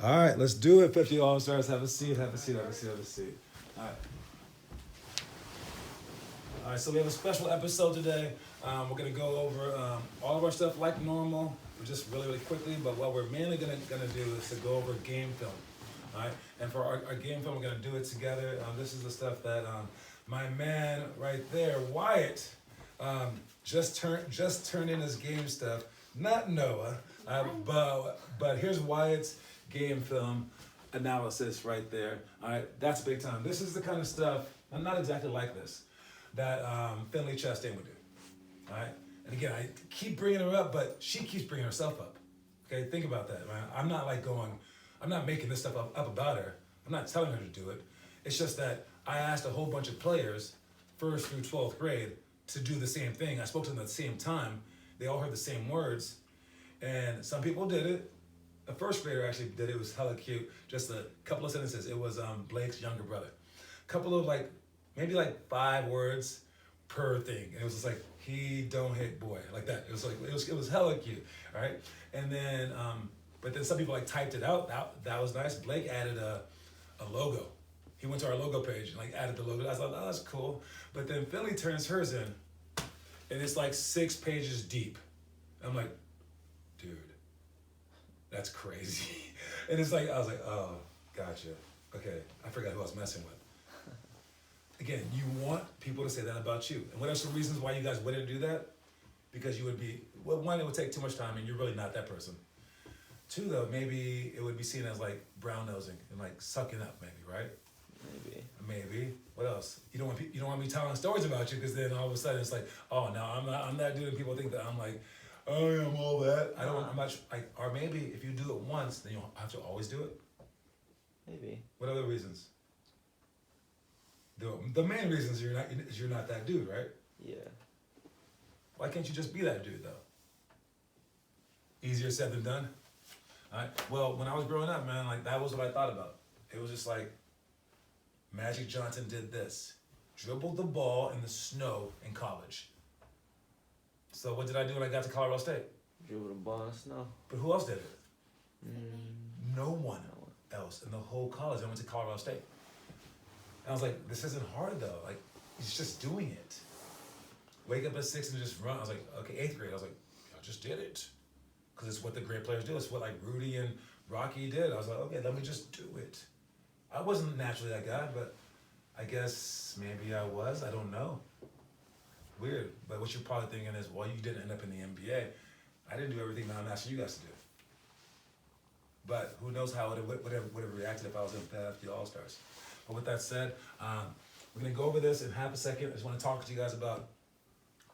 All right, let's do it. 50 All-Stars. Have a seat. Have a seat. Have a seat. Have a seat. All right. All right. So we have a special episode today. We're gonna go over all of our stuff like normal, just really, really quickly. But what we're mainly gonna do is to go over game film. All right. And for our game film, we're gonna do it together. This is the stuff that my man right there, Wyatt, just turned in his game stuff. Not Noah, but here's Wyatt's game film analysis right there. All right, that's big time. This is the kind of stuff, I'm not exactly like this, that Finley Chastain would do. All right, and again, I keep bringing her up, but she keeps bringing herself up. Okay, think about that, man. I'm not I'm not making this stuff up about her. I'm not telling her to do it. It's just that I asked a whole bunch of players, 1st through 12th grade, to do the same thing. I spoke to them at the same time. They all heard the same words, and some people did it. A 1st grader actually did it. It was hella cute. Just a couple of sentences. It was Blake's younger brother. Couple of maybe 5 words per thing. And it was just like, he don't hit boy, like that. It was hella cute. All right. And then but then some people typed it out. That was nice. Blake added a logo. He went to our logo page and added the logo. I was like, oh, that's cool. But then Finley turns hers in, and it's 6 pages deep. I'm like, dude, that's crazy. And it's I was like, oh, gotcha. Okay, I forgot who I was messing with. Again, you want people to say that about you. And what are some reasons why you guys wouldn't do that? Because you would be, well, 1, it would take too much time and you're really not that person. 2, though, maybe it would be seen as brown nosing and sucking up, maybe, right? Maybe. What else? You don't want me telling stories about you because then all of a sudden it's oh no, I'm that dude, and people think that I'm oh yeah, I'm all that. I'm not. Or maybe if you do it once, then you don't have to always do it. Maybe. What other reasons? The main reason is you're not that dude, right? Yeah. Why can't you just be that dude though? Easier said than done. All right. Well, when I was growing up, man, that was what I thought about. It was just Magic Johnson did this, dribbled the ball in the snow in college. So what did I do when I got to Colorado State? Dribbled the ball in the snow. But who else did it? No one No one. else in the whole college. I went to Colorado State. And I was like, this isn't hard though. He's just doing it. Wake up at 6 and just run. I was like, okay, 8th grade. I was like, I just did it. Because it's what the great players do. It's what Rudy and Rocky did. I was like, okay, let me just do it. I wasn't naturally that guy, but I guess maybe I was. I don't know. Weird. But what you're probably thinking is, well, you didn't end up in the NBA. I didn't do everything that I'm asking you guys to do. But who knows how it would have reacted if I was in the All-Stars. But with that said, we're going to go over this in half a second. I just want to talk to you guys about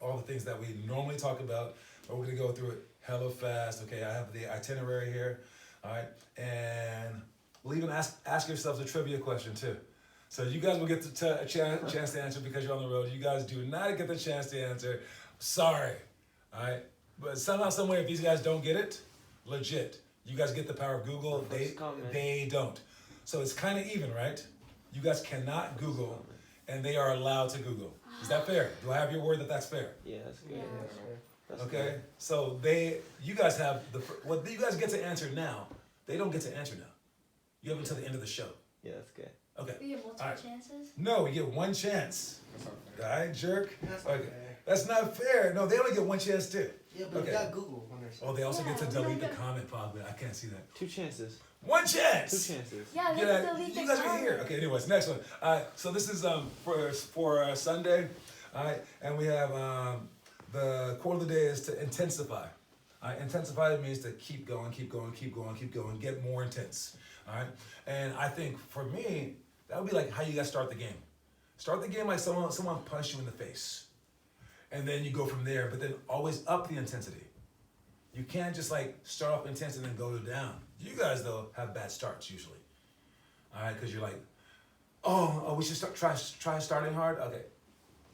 all the things that we normally talk about. But we're going to go through it hella fast. Okay, I have the itinerary here. All right. And we'll even ask yourselves a trivia question too. So you guys will get a chance to answer because you're on the road. You guys do not get the chance to answer. Sorry. All right. But somehow, some way, if these guys don't get it, legit, you guys get the power of Google. They don't. So it's kind of even, right? You guys cannot Google, and they are allowed to Google. Is that fair? Do I have your word that that's fair? Yeah, that's good. Yeah. That's Okay. good. So you guys have what you guys get to answer now. They don't get to answer now. You have until the end of the show. Yeah, that's good. Okay. We get multiple All right. chances? No, you get one chance. That's not All fair. right, jerk. That's not Okay. fair. That's not fair. No, they only get one chance too. Yeah, but Okay. you got Google when there's. Oh, they also get to Yeah, delete the okay. comment probably. I can't see that. 2 chances. One 2 chance. chances. Yeah, they Get can out. delete You the guys are comment. here. Okay. Anyways, next one. So this is for Sunday. All right, and we have the quote of the day is to intensify. All right, intensify means to keep going, get more intense. All right, and I think for me that would be how you guys start the game. Start the game like someone punched you in the face, and then you go from there. But then always up the intensity. You can't just start off intense and then go down. You guys though have bad starts usually. All right, because you're oh, we should try starting hard. Okay,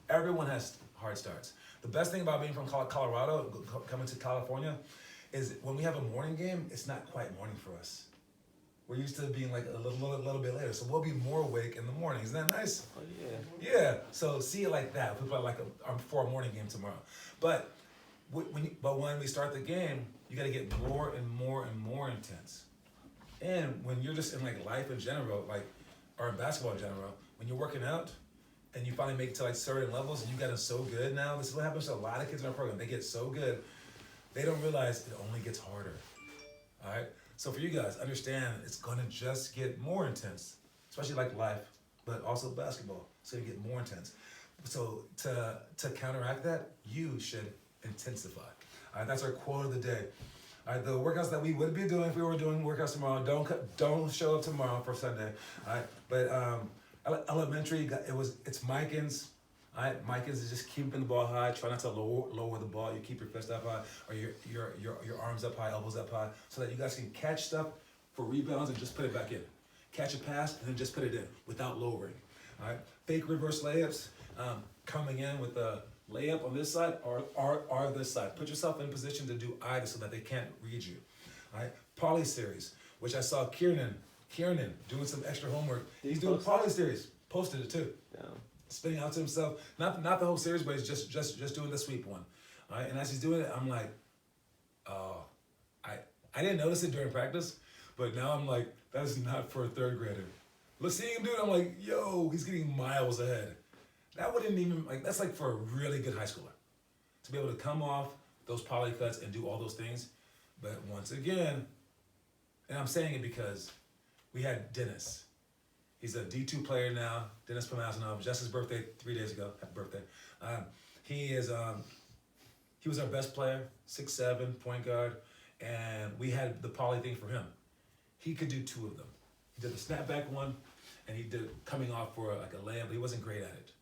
everyone has hard starts. The best thing about being from Colorado, coming to California, is when we have a morning game, it's not quite morning for us. We're used to being a little bit later, so we'll be more awake in the morning. Isn't that nice? Oh, yeah. Yeah. So see it like that. We play for a morning game tomorrow, but when we start the game, you got to get more and more and more intense. And when you're just in like life in general, like, or in basketball in general, when you're working out and you finally make it to like certain levels and you gotten so good now, this is what happens to a lot of kids in our program. They get so good, they don't realize it only gets harder. All right? So for you guys, understand it's gonna just get more intense, especially like life, but also basketball. So you get more intense. So to counteract that, you should intensify. All right, that's our quote of the day. All right, the workouts that we would be doing if we were doing workouts tomorrow, don't show up tomorrow for Sunday. All right, but elementary, it's Mikins. All right, Mikins is just keeping the ball high. Try not to lower the ball. You keep your fist up high, or your arms up high, elbows up high, so that you guys can catch stuff for rebounds and just put it back in. Catch a pass and then just put it in without lowering. All right, fake reverse layups, coming in with the layup on this side or this side. Put yourself in position to do either so that they can't read you. All right, poly series, which I saw Kiernan doing some extra homework. He's doing poly series. Posted it too. Yeah. Spitting out to himself. Not the whole series, but he's just doing the sweep one. All right, and as he's doing it, I'm like, oh, I didn't notice it during practice, but now I'm like, that is not for a third grader. Look, seeing him do it, I'm like, yo, he's getting miles ahead. That wouldn't even, like, that's like for a really good high schooler. To be able to come off those poly cuts and do all those things. But once again, and I'm saying it because we had Dennis. He's a D2 player now, Dennis Pomazinov. Just his birthday 3 days ago. Happy birthday. He was our best player, 6'7", point guard, and we had the poly thing for him. He could do two of them. He did the snapback one, and he did coming off for like a layup, but he wasn't great at it.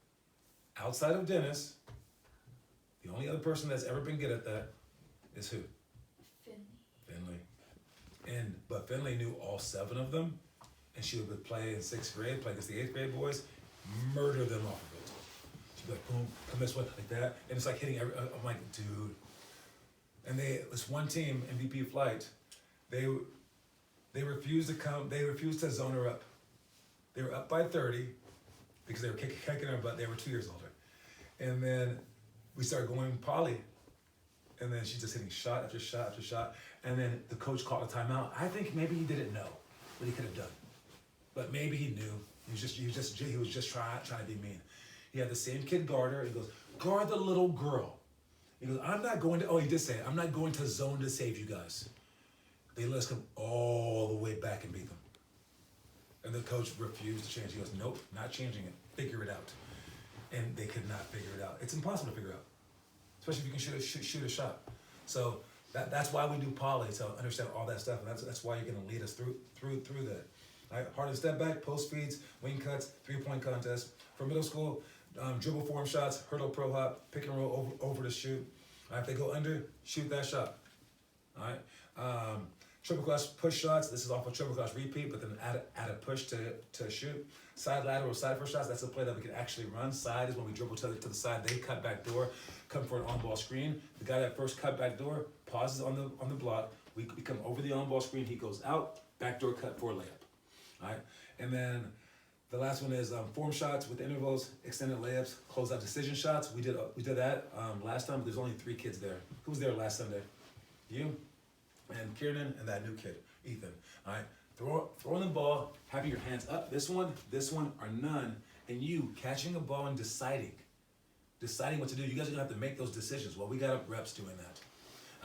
Outside of Dennis, the only other person that's ever been good at that is who? Finley. But Finley knew all 7 of them, and she would play in 6th grade, play against the 8th grade boys, murder them off of it. She'd be like, boom, come this way, like that, and it's like hitting I'm like, dude. And this one team, MVP flight, they refused to come, they refused to zone her up. They were up by 30 because they were kicking her butt. They were 2 years older. And then we started going poly. And then she's just hitting shot after shot after shot. And then the coach called a timeout. I think maybe he didn't know what he could have done. But maybe he knew. He was just trying to be mean. He had the same kid guard her. He goes, guard the little girl. He goes, I'm not going to, he did say it, I'm not going to zone to save you guys. They let us come all the way back and beat them. And the coach refused to change. He goes, nope, not changing it. Figure it out. And they could not figure it out. It's impossible to figure out, especially if you can shoot a shot. So that's why we do poly, to understand all that stuff. And that's why you're going to lead us through that. All right, hard step back, post feeds, wing cuts, 3-point contest. For middle school, dribble form shots, hurdle pro hop, pick and roll over to shoot. All right, if they go under, shoot that shot. All right. Triple clutch push shots. This is off a triple clutch repeat, but then add a push to shoot. Side lateral, side first shots. That's a play that we can actually run. Side is when we dribble to the side. They cut back door, come for an on-ball screen. The guy that first cut back door pauses on the block. We come over the on-ball screen. He goes out, back door cut for a layup. All right, and then the last one is form shots with intervals, extended layups, close out decision shots. We did that last time. But there's only 3 kids there. Who was there last Sunday? You, and Kiernan, and that new kid, Ethan. All right, throwing the ball, having your hands up. This one, or none, and you catching a ball and deciding what to do. You guys are gonna have to make those decisions. Well, we got reps doing that,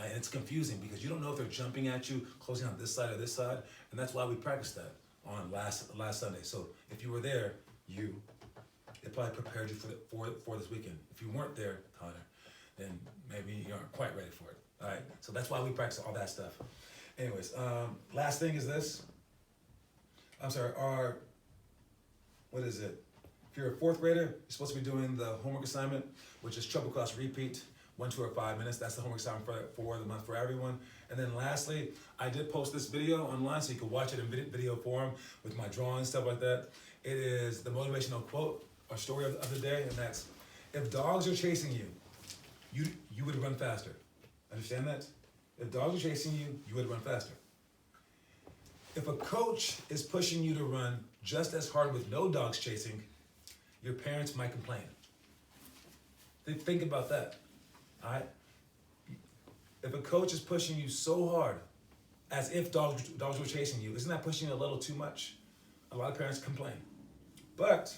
and it's confusing because you don't know if they're jumping at you, closing on this side or this side, and that's why we practiced that on last Sunday. So if you were there, it probably prepared you for this weekend. If you weren't there, Connor, then maybe you aren't quite ready for it. All right, so that's why we practice all that stuff. Anyways, last thing is this. I'm sorry, what is it? If you're a 4th grader, you're supposed to be doing the homework assignment, which is triple class repeat, 1, 2, or 5 minutes. That's the homework assignment for the month for everyone. And then lastly, I did post this video online so you can watch it in video form with my drawings, stuff like that. It is the motivational quote or story of the day, and that's, if dogs are chasing you, you would run faster. Understand that? If dogs are chasing you, you would run faster. If a coach is pushing you to run just as hard with no dogs chasing, your parents might complain. Think about that. All right? If a coach is pushing you so hard as if dogs were chasing you. Isn't that pushing it a little too much? A lot of parents complain. But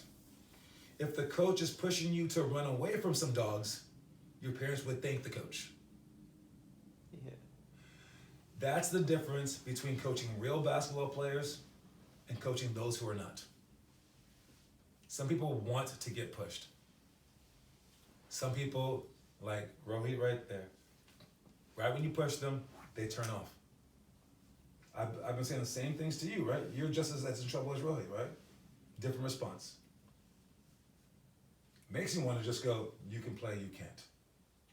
if the coach is pushing you to run away from some dogs, your parents would thank the coach. Yeah. That's the difference between coaching real basketball players and coaching those who are not. Some people want to get pushed. Some people, like Rohit right there, right when you push them, they turn off. I've been saying the same things to you, right? You're just as in trouble as Rohit, right? Different response. Makes you want to just go, you can play, you can't.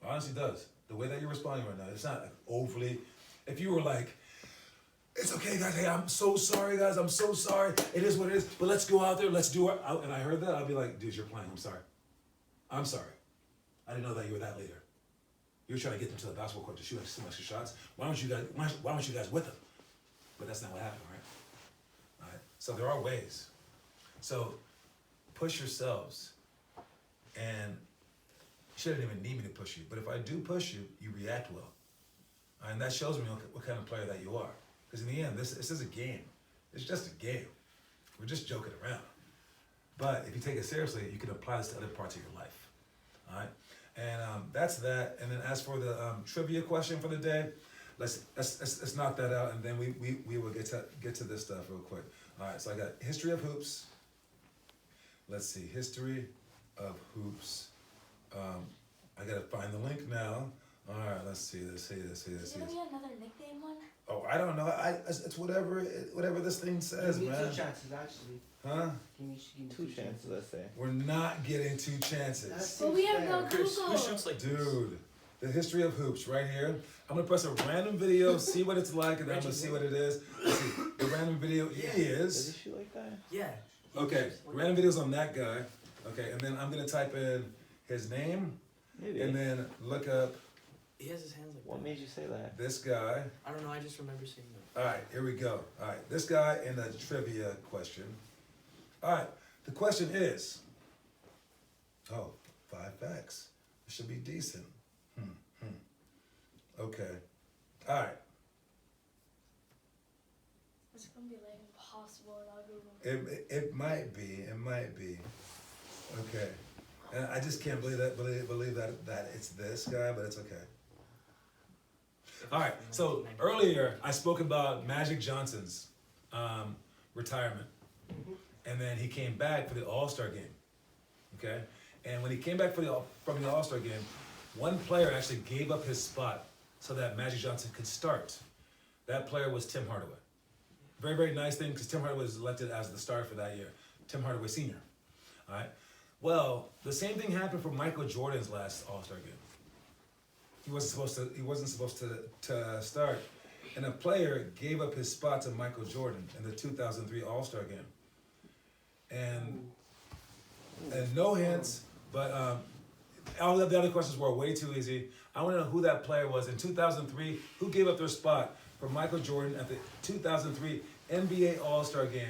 Honestly does. The way that you're responding right now, it's not like overly, if you were like, it's okay guys, hey, I'm so sorry guys, I'm so sorry, it is what it is, but let's go out there, let's do it. And I heard that, I'll be like, dude, you're playing, I'm sorry. I'm sorry. I didn't know that you were that leader. You're trying to get them to the basketball court to shoot some extra shots. Why don't you guys with them? But that's not what happened, right? All right. So there are ways. So push yourselves. And you shouldn't even need me to push you. But if I do push you, you react well. And that shows me what kind of player that you are. Because in the end, this is a game. It's just a game. We're just joking around. But if you take it seriously, you can apply this to other parts of your life. All right? And that's that. And then as for the trivia question for the day, let's knock that out, and then we will get to this stuff real quick. All right, so I got history of hoops. Let's see, history of hoops. I gotta find the link now. All right, let's see. Is there gonna be another nickname one? Oh, I don't know. It's whatever this thing says, Give me man. 2 chances, actually. Huh? Give me 2 chances, let's say. We're not getting 2 chances. But we have no Chris, Google. who shoots like this? Dude, the history of hoops right here. I'm gonna press a random video, see what it's like, and then I'm gonna see what it is. Let's see. The random video Does is. he shoot like that? Yeah. Okay, random video's on that guy. Okay, and then I'm gonna type in his name, Maybe. and then look up He has his hands like What that. made you say that? this guy. I don't know, I just remember seeing that. All right, here we go. All right, this guy in a trivia question. All right, the question is, 5 facts. It should be decent. Okay. All right. It's gonna be like impossible without Google. It might be. Okay. And I just can't believe that it's this guy, but it's okay. All right. So earlier I spoke about Magic Johnson's retirement, and then he came back for the All-Star game. Okay. And when he came back from the All-Star game, one player actually gave up his spot so that Magic Johnson could start. That player was Tim Hardaway. Very, very nice thing, because Tim Hardaway was elected as the star for that year. Tim Hardaway Sr. All right. Well, the same thing happened for Michael Jordan's last All-Star game. He wasn't supposed to start, and a player gave up his spot to Michael Jordan in the 2003 All-Star game. And no hints, but all the other questions were way too easy. I want to know who that player was in 2003. Who gave up their spot for Michael Jordan at the 2003 NBA All-Star game?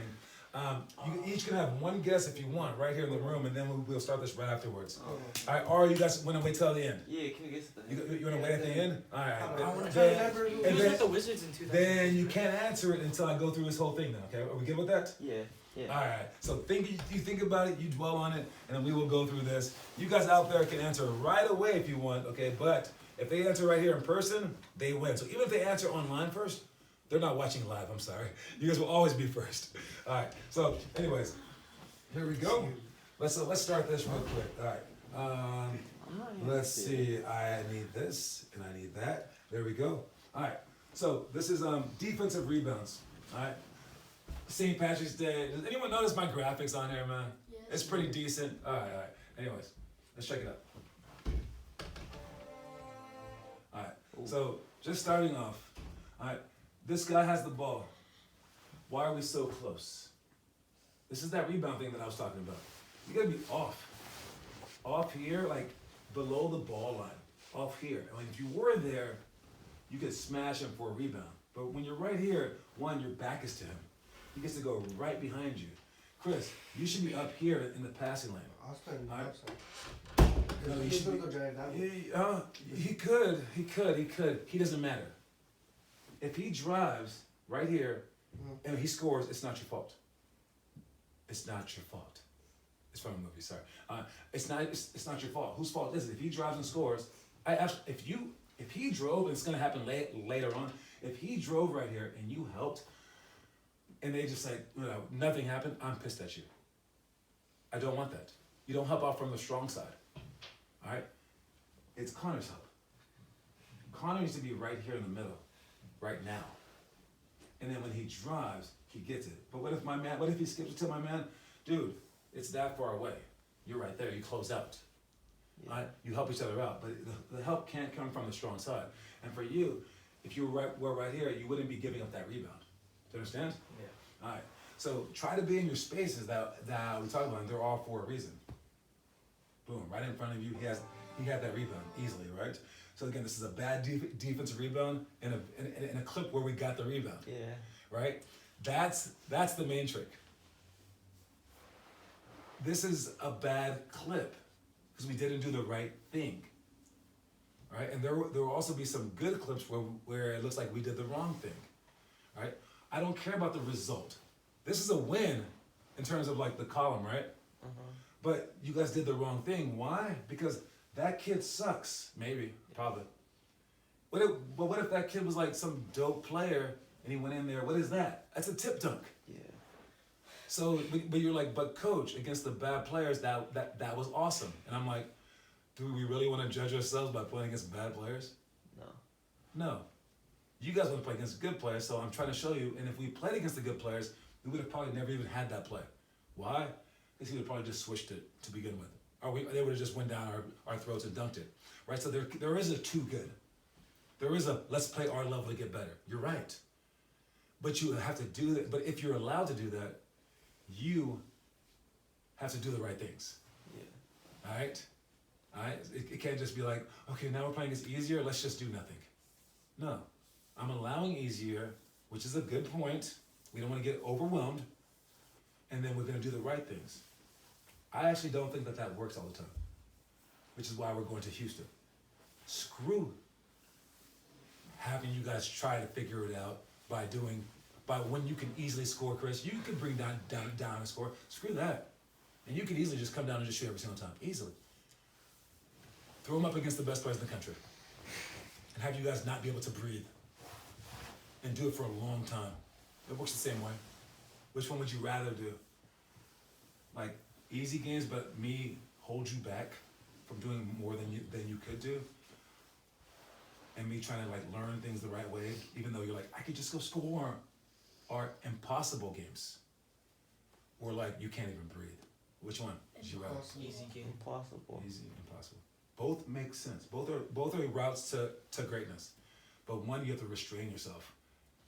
You each can have one guess if you want, right here in the room, and then we'll start this right afterwards. All right, or you guys want to wait till the end? Yeah, can we guess the You want to wait at the end? All right. I want to Then- remember who and was then- with the Wizards in 2000. Then you can't answer it until I go through this whole thing now, okay? Are we good with that? Yeah. All right, so you think about it, you dwell on it, and then we will go through this. You guys out there can answer right away if you want, okay? But if they answer right here in person, they win. So even if they answer online first, they're not watching live, I'm sorry. You guys will always be first. All right, so anyways, here we go. Let's start this real quick. All right, let's see. I need this, and I need that. There we go. All right, so this is defensive rebounds, all right? St. Patrick's Day. Does anyone notice my graphics on here, man? Yes. It's pretty decent. All right. Anyways, let's check it out. All right. So just starting off. All right. This guy has the ball. Why are we so close? This is that rebound thing that I was talking about. You gotta be off. Off here, like below the ball line. Off here. I mean, if you were there, you could smash him for a rebound. But when you're right here, one, your back is to him. He gets to go right behind you. Chris, you should be up here in the passing lane. I was playing the Alright. outside. No, you He's should gonna be- go drive that way. He could. He doesn't matter. if he drives right here and he scores, it's not your fault. It's not your fault. It's from a movie, sorry. It's not your fault. Whose fault is it? If he drives and scores, if he drove, and it's gonna happen later on. If he drove right here and you helped, and they just like, nothing happened, I'm pissed at you. I don't want that. You don't help out from the strong side. All right? It's Connor's help. Connor needs to be right here in the middle, right now. And then when he drives, he gets it. But what if he skips it to my man? Dude, it's that far away. You're right there, you close out. Yeah. All right? You help each other out, but the help can't come from the strong side. And for you, if you were right here, you wouldn't be giving up that rebound. Do you understand? Yeah. All right. So try to be in your spaces that we talk about, and they're all for a reason. Boom, right in front of you, he had that rebound easily, right? So again, this is a bad defensive rebound in a clip where we got the rebound. Yeah. Right? That's the main trick. This is a bad clip because we didn't do the right thing. Right? And there will also be some good clips where it looks like we did the wrong thing. Right? I don't care about the result. This is a win in terms of like the column, right? But you guys did the wrong thing. Why? Because that kid sucks. Maybe, probably. But what if that kid was like some dope player and he went in there? What is that? That's a tip dunk. Yeah. So, but you're like, but coach, against the bad players, that was awesome. And I'm like, do we really want to judge ourselves by playing against bad players? No. No. You guys want to play against good players, so I'm trying to show you. And if we played against the good players, we would have probably never even had that play. Why? Because he would have probably just switched it to begin with. Or they would have just went down our throats and dunked it. Right? So there is a too good. There is a let's play our level to get better. You're right. But you have to do that. But if you're allowed to do that, you have to do the right things. Yeah. All right? All right? It can't just be like, okay, now we're playing this easier, let's just do nothing. No. I'm allowing easier, which is a good point. We don't want to get overwhelmed. And then we're going to do the right things. I actually don't think that works all the time, which is why we're going to Houston. Screw having you guys try to figure it out by when you can easily score, Chris. You can bring down and score. Screw that. And you can easily just come down and just shoot every single time. Easily. Throw them up against the best players in the country. And have you guys not be able to breathe. And do it for a long time. It works the same way. Which one would you rather do? Like easy games, but me hold you back from doing more than you could do, and me trying to like learn things the right way, even though you're like I could just go score, or impossible games, or like you can't even breathe. Which one would you rather? Easy game. Impossible. Easy, impossible. Both make sense. Both are routes to greatness, but one you have to restrain yourself.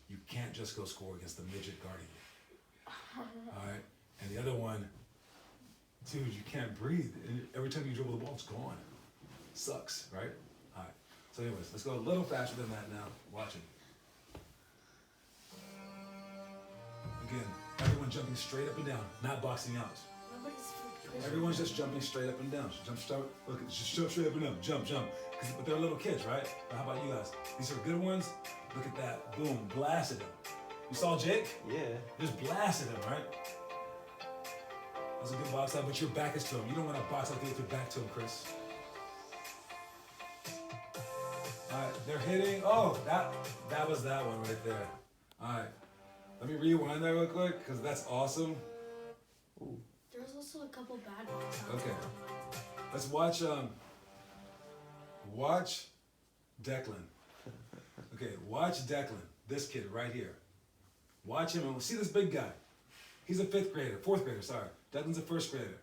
You can't just go score against the midget guarding you. All right, and the other one, dude, you can't breathe. And every time you dribble the ball, it's gone. Sucks, right? All right. So, anyways, let's go a little faster than that now. Watch it. Again, everyone jumping straight up and down, not boxing out. Everyone's just jumping straight up and down. Just jump straight up and down. Jump. But they're little kids, right? But how about you guys? These are good ones. Look at that. Boom. Blasted him. You saw Jake? Yeah. Just blasted him, right? That's a good box out, but your back is to him. You don't want to box out with your back to him, Chris. All right, they're hitting. Oh, that was that one right there. All right. Let me rewind that real quick, because that's awesome. Ooh. There's also a couple bad ones. Okay. Let's watch Declan. Okay, watch Declan, this kid right here. Watch him and see this big guy. He's a fourth grader, sorry. Declan's a first grader.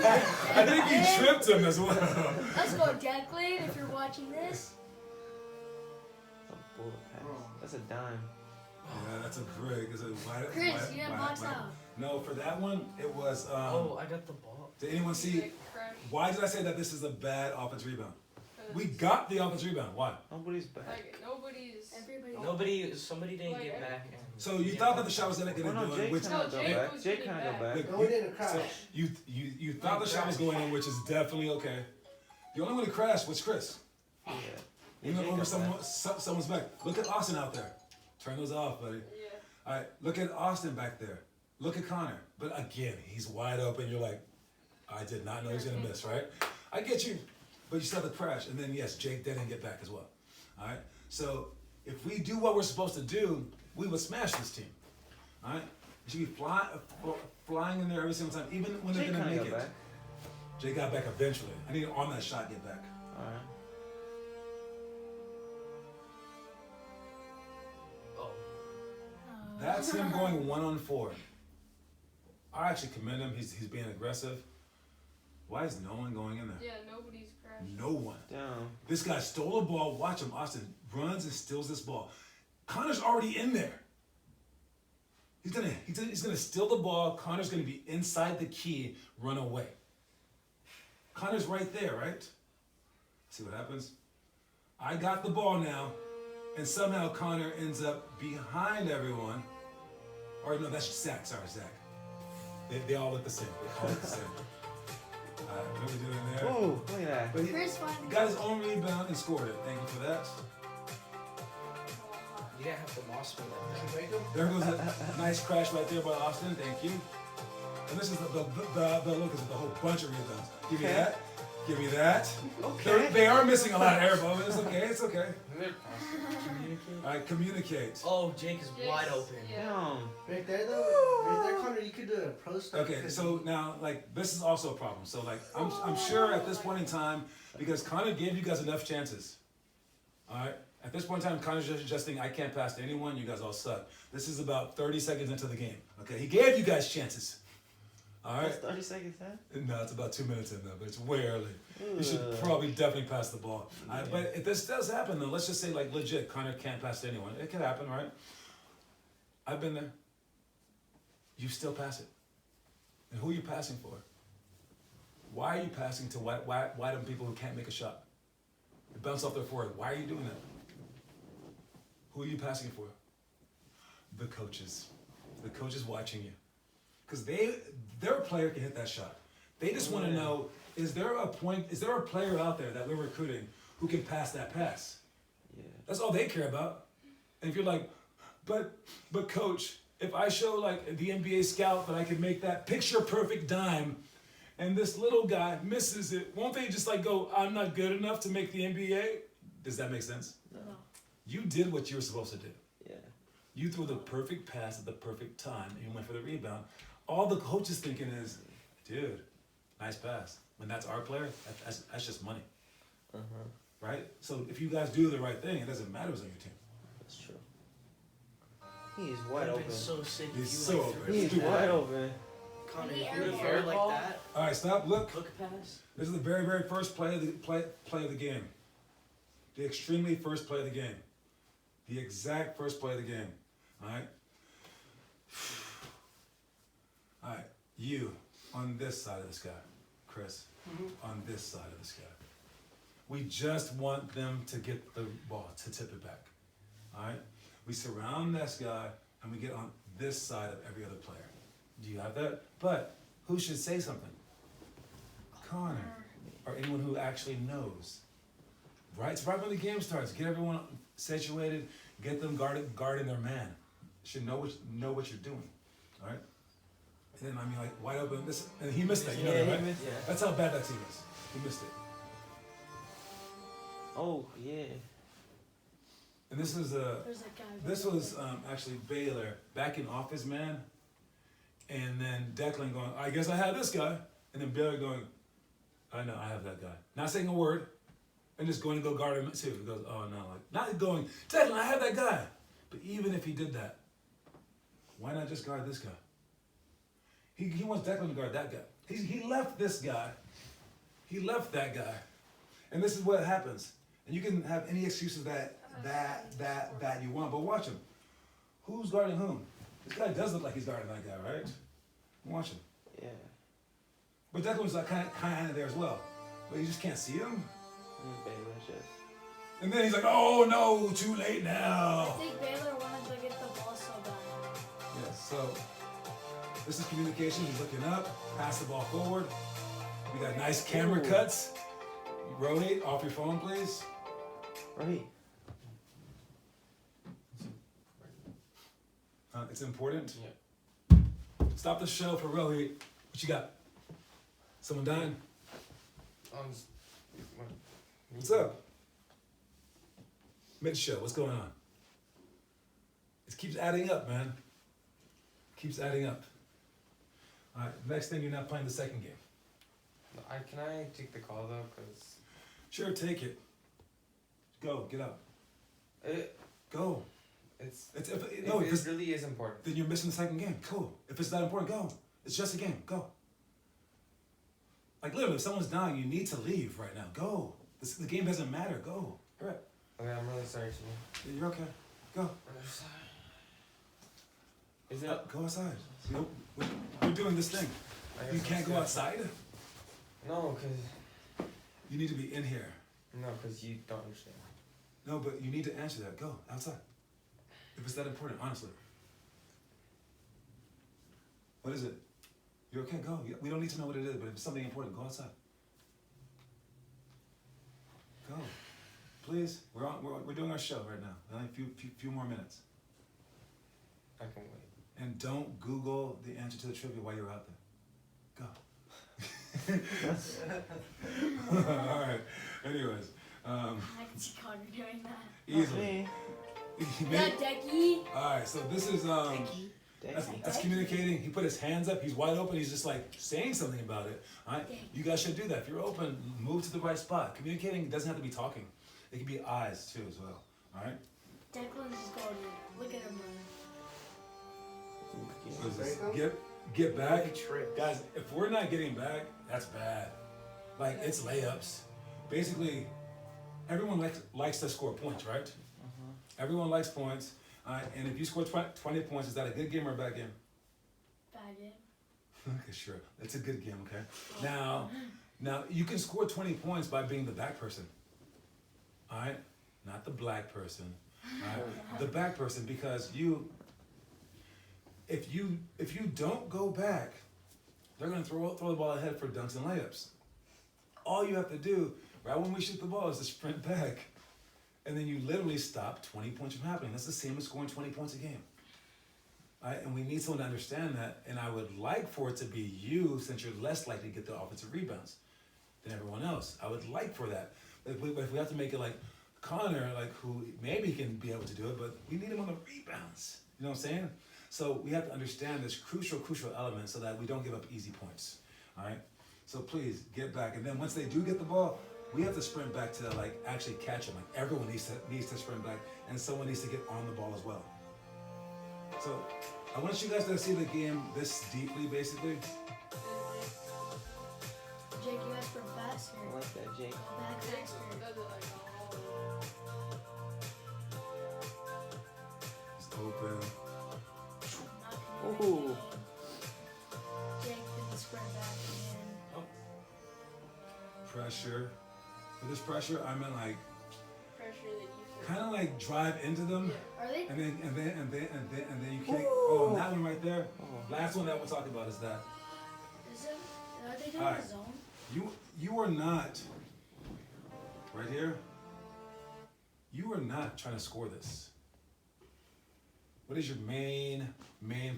I think he tripped him as well. Let's go, Declan, if you're watching this. That's a bullet pass. That's a dime. Yeah, that's a brick. Chris, you have box out. No, for that one, it was. I got the ball. Did anyone see? Why did I say that this is a bad offense rebound? Because We got the offensive rebound. Why? Nobody's back. Like nobody's. Everybody. Somebody didn't get back. And So you thought that the shot was going Oh, no, in, Jake which kind of No, go Jake back. was Jake getting kind of go back. back. No, we didn't crash. so you thought the shot was going in, which is definitely okay. The only one to crash was Chris. Yeah. You went Jake over go back. someone's back. Look at Austin out there. Turn those off, buddy. Yeah. All right, look at Austin back there. Look at Connor. But again, he's wide open. You're like, I did not know he was going to miss, right? I get you. But you still have to crash. And then, yes, Jake didn't get back as well. All right? So if we do what we're supposed to do, we would smash this team. All right? You should be flying in there every single time, even when they're Jake going to kind make of it. got back. Jake got back eventually. I need on that shot get back. Alright. oh, That's him going 1-on-4. I actually commend him. He's being aggressive. Why is no one going in there? Yeah, nobody's crashed. No one. Down. This guy stole a ball. Watch him. Austin runs and steals this ball. Connor's already in there. He's gonna steal the ball. Connor's gonna be inside the key, run away. Connor's right there, right? See what happens? I got the ball now, and somehow Connor ends up behind everyone. Or no, that's Zach. Sorry, Zach. They all look the same. They all look the same. What are we doing there? Whoa, look at that. But he Chris fine. got his own rebound and scored it. Thank you for that. you didn't have to moss me Did like you make him? There goes a nice crash right there by Austin. Thank you. And this is the look is the whole bunch of rebounds. Give me Okay. that. Give me that. Okay. They are missing a lot of air ball. It's okay. It's okay. that. All right, communicate. Oh, Jake is Jake's- wide open. Yeah. Down. Right there, though. Right there, Connor, you could do a pro step. Okay, so now like this is also a problem. So like I'm sure at this point in time, because Connor gave you guys enough chances. All right. At this point in time, Connor's just suggesting I can't pass to anyone. You guys all suck. This is about 30 seconds into the game. Okay, he gave you guys chances. All right. That's 30 seconds in? No, it's about 2 minutes in though, but it's way early. You should probably definitely pass the ball. But if this does happen though, let's just say like legit, Connor can't pass to anyone. It could happen, right? I've been there. You still pass it. And who are you passing for? Why are you passing to wide open people who can't make a shot? You bounce off their forehead. Why are you doing that? Who are you passing for? The coaches. The coaches watching you. Because their player can hit that shot. They just want to know, is there a player out there that we're recruiting who can pass that pass? Yeah. That's all they care about. And if you're like, but coach, if I show like the NBA scout that I can make that picture perfect dime and this little guy misses it, won't they just like go, I'm not good enough to make the NBA? Does that make sense? No. You did what you were supposed to do. Yeah. You threw the perfect pass at the perfect time and you went for the rebound. All the coach is thinking is, dude, nice pass. When that's our player, that's just money, right? So if you guys do the right thing, it doesn't matter who's on your team. That's true. He is wide Would've open. been so sick if He's you so like open. threw He is that. wide open. Connor, Any if you area. air like that, All right, stop. Look. hook pass. This is the very, very first play of the game. The extremely first play of the game. The exact first play of the game. All right. All right. You on this side of this guy, Chris. On this side of this guy. We just want them to get the ball, to tip it back. All right. We surround this guy and we get on this side of every other player. Do you have that? But who should say something? Connor. Or anyone who actually knows. Right? It's right when the game starts. Get everyone situated, get them guarding their man. Should know what you're doing. All right? And then I mean like wide open and he missed that, you know Yeah, that, he right? missed it. That's how bad that team is. He missed it. Oh, yeah. And this is There's that guy. this was actually Baylor backing off his man, and then Declan going, I guess I have this guy, and then Baylor going, I know I have that guy, not saying a word, and just going to go guard him too. He goes, oh no, like not going, Declan, I have that guy. But even if he did that, why not just guard this guy? He wants Declan to guard that guy. He left this guy. He left that guy, and this is what happens. And you can have any excuses that you want, but watch him. Who's guarding whom? This guy does look like he's guarding that guy, right? Watch him. Yeah. But Declan's like kind of there as well, but you just can't see him. Baylor's just. And then he's like, oh no, too late I now. think Baylor wanted to get the ball so bad. Yes, so this is communication. He's looking up, pass the ball forward. We got nice camera Ooh. cuts. Rohit, off your phone, please. Right. It's important. Yeah. Stop the show for Rohit. What you got? Someone dying? What's up? Mid-show, what's going on? It keeps adding up, man. Keeps adding up. All right, next thing, you're not playing the second game. Can I take the call though? Cause Sure, take it. Go, get up. it Go. it's No, if it it's, really is important. then you're missing the second game. Cool. If it's that important, go. It's just a game. Go. Like literally, if someone's dying, you need to leave right now. Go. The game doesn't matter. Go. Hurry up. Okay, I'm really sorry, Jimmy. You're okay. Go. I'm sorry. Is it? Go outside. Nope. We're doing this thing. I guess You I'm can't go scared. outside. No, cause You need to be in here. you don't understand. No, but you need to answer that. Go outside. If it's that important, honestly. What is it? You're okay. Go. We don't need to know what it is, but if it's something important, go outside. Go, please. We're doing our show right now. Only a few more minutes. I can wait. And don't Google the answer to the trivia while you're out there. Go. All right. Anyways, I can see Connor doing that. easily. Yeah, Decky. All right. So this is that's communicating. He put his hands up. He's wide open. He's just like saying something about it. All right. You guys should do that. If you're open, move to the right spot. Communicating doesn't have to be talking. It can be eyes too as well. All right. Declan's just going in. Look at him run. What is this? Get back. He tripped. Guys, if we're not getting back, that's bad. Like, it's layups. Basically, everyone likes to score points, right? Everyone likes points. And if you score 20 points, is that a good game or a bad game? Bad game. Okay, sure. It's a good game, okay? Now, you can score 20 points by being the back person. All right? Not the black person. All right? The back person, because if you don't go back, they're gonna throw the ball ahead for dunks and layups. All you have to do, right when we shoot the ball, is to sprint back. And then you literally stop 20 points from happening. That's the same as scoring 20 points a game. All right? And we need someone to understand that. And I would like for it to be you, since you're less likely to get the offensive rebounds than everyone else. I would like for that. But if we have to make it like Connor, like who maybe can be able to do it, but we need him on the rebounds. You know what I'm saying? So we have to understand this crucial element so that we don't give up easy points. All right? So please get back. And then once they do get the ball, we have to sprint back to like actually catch them. Like everyone needs to sprint back, and someone needs to get on the ball as well. So I want you guys to see the game this deeply, basically. Jake, you guys from fast I here. like that, Jake. Back faster. It's open. Not Ooh. communicating. Jake did the sprint back again. Pressure. For this pressure, I meant like Pressure that you kind of like drive into them, Are they? and then you kick. Oh, and that one right there. Oh. Last one that we'll talk about is that Is it? Are they doing Alright. the zone? you are not right here. You are not trying to score this. What is your main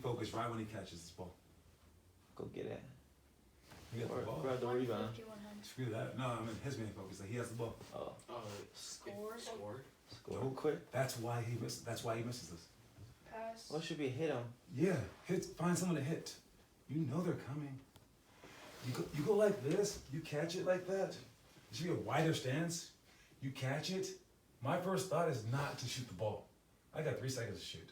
focus right when he catches this ball? Go get it. You get the Or ball. grab the rebound. 150, 100. Screw that. No, I mean his main focus. Like he has the ball. Oh, Scored. Scored. score Nope. quick. That's why he misses this. pass. What should be hit him? Yeah, find someone to hit. You know they're coming. You go like this, you catch it like that. It should be a wider stance. You catch it. My first thought is not to shoot the ball. I got 3 seconds to shoot.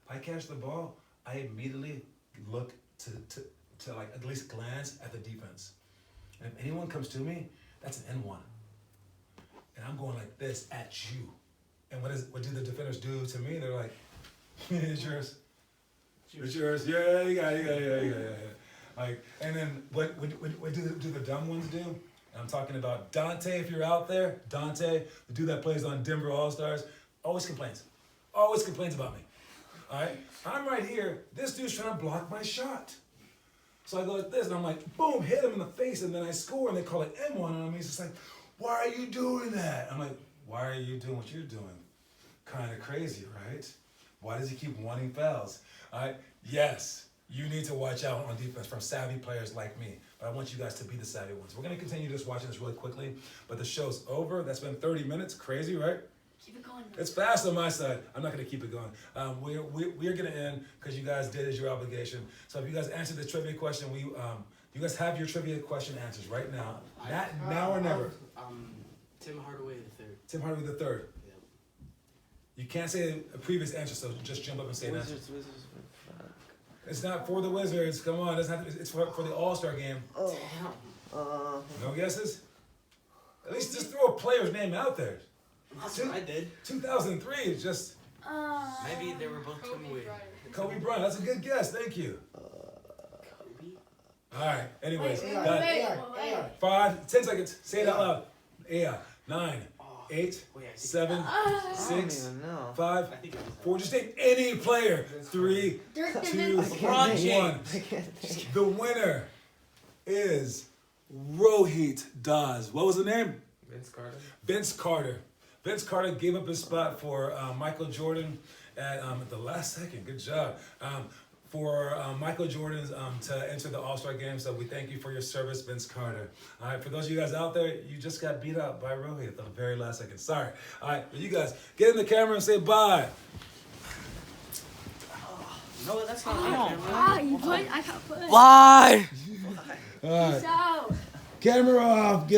If I catch the ball, I immediately look to like at least glance at the defense. And if anyone comes to me, that's an N1. And I'm going like this at you. And what do the defenders do to me? They're like, it's yours. It's yours. Yeah, you got it. Like, and then what do the dumb ones do? And I'm talking about Dante, if you're out there. Dante, the dude that plays on Denver All-Stars, always complains. Always complains about me. All right? I'm right here. This dude's trying to block my shot. So I go like this, and I'm like, boom, hit him in the face, and then I score, and they call it M1 on him. He's just like, why are you doing that? I'm like, why are you doing what you're doing? Kind of crazy, right? Why does he keep wanting fouls? All right? Yes, you need to watch out on defense from savvy players like me. But I want you guys to be the savvy ones. We're going to continue just watching this really quickly, but the show's over. That's been 30 minutes. Crazy, right? Keep it going. It's fast on my side. I'm not going to keep it going. We're going to end because you guys did as your obligation. So if you guys answered the trivia question, you guys have your trivia question answers right now. Now or never. Tim Hardaway the third. Tim Hardaway the third. Yep. You can't say a previous answer, so just jump up and say an answer. Wizards. Fuck. It's not for the Wizards. Come on, it's for the All-Star game. Oh. No guesses? At least just throw a player's name out there. That's what I did. 2003 is just Maybe they were both Kobe Tim Wade. Bryant. Kobe Bryant. That's a good guess. Thank you. Kobe? All right. Anyways, Wait, got wait. 5, 10 seconds. Say it out loud. 9, 8, Wait, I think 7, I don't 6, even know. 5, I think it was 4. Just name any player. 3, Dirk 2, Nowitzki. LeBron James. 1. I can't think. The winner is Rohit Daz. What was the name? Vince Carter. Vince Carter. Vince Carter gave up his spot for Michael Jordan at the last second. Good job. For Michael Jordan's to enter the All-Star game. So we thank you for your service, Vince Carter. All right, for those of you guys out there, you just got beat up by Rohit at the very last second. Sorry. All right, but you guys, get in the camera and say bye. No, that's not You put. I got put. Bye. All right, Peace out. camera off. Get out.